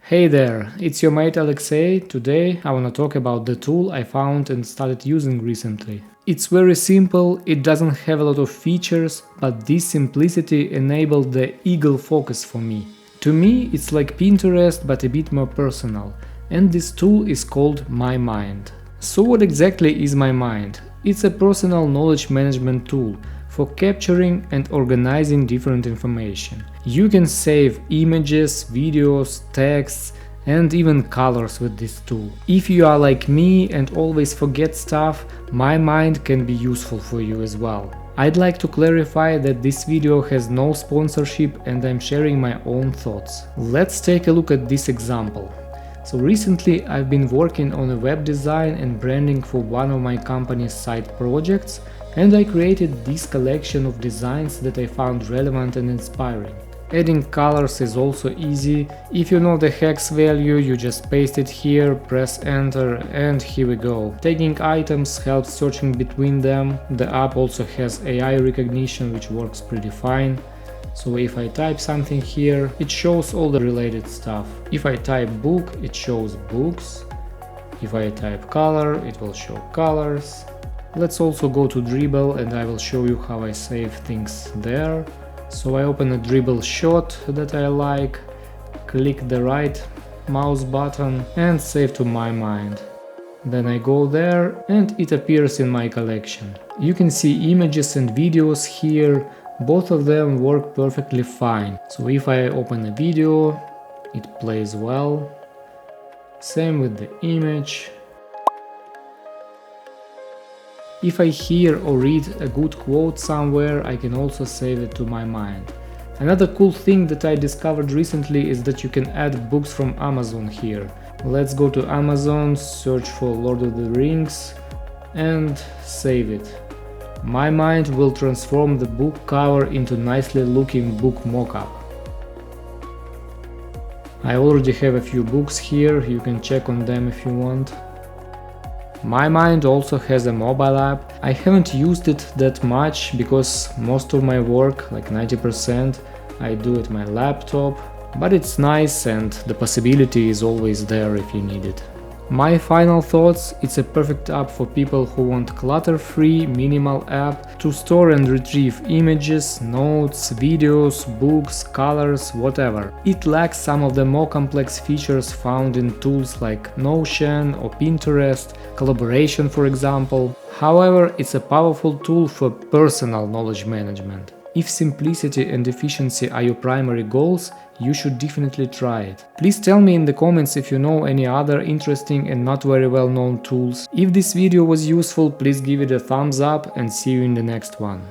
Hey there, it's your mate Alexei. Today I wanna talk about the tool I found and started using recently. It's very simple, it doesn't have a lot of features, but this simplicity enabled the eagle focus for me. To me, it's like Pinterest but a bit more personal, and this tool is called My Mind. So what exactly is My Mind? It's a personal knowledge management tool for capturing and organizing different information. You can save images, videos, texts, and even colors with this tool. If you are like me and always forget stuff, My Mind can be useful for you as well. I'd like to clarify that this video has no sponsorship and I'm sharing my own thoughts. Let's take a look at this example. So recently I've been working on a web design and branding for one of my company's side projects, and I created this collection of designs that I found relevant and inspiring. Adding colors is also easy. If you know the hex value, you just paste it here, press enter, and here we go. Tagging items helps searching between them. The app also has AI recognition, which works pretty fine. So if I type something here, it shows all the related stuff. If I type book, it shows books. If I type color, it will show colors. Let's also go to Dribble and I will show you how I save things there. So I open a Dribble shot that I like, click the right mouse button and save to My Mind. Then I go there and it appears in my collection. You can see images and videos here, both of them work perfectly fine. So if I open a video, it plays well. Same with the image. If I hear or read a good quote somewhere, I can also save it to My Mind. Another cool thing that I discovered recently is that you can add books from Amazon here. Let's go to Amazon, search for Lord of the Rings and save it. My Mind will transform the book cover into nicely looking book mockup. I already have a few books here, you can check on them if you want. My Mind also has a mobile app. I haven't used it that much because most of my work, like 90%, I do at my laptop, but it's nice and the possibility is always there if you need it. My final thoughts, it's a perfect app for people who want clutter-free, minimal app to store and retrieve images, notes, videos, books, colors, whatever. It lacks some of the more complex features found in tools like Notion or Pinterest, collaboration for example. However, it's a powerful tool for personal knowledge management. If simplicity and efficiency are your primary goals, you should definitely try it. Please tell me in the comments if you know any other interesting and not very well known tools. If this video was useful, please give it a thumbs up and see you in the next one.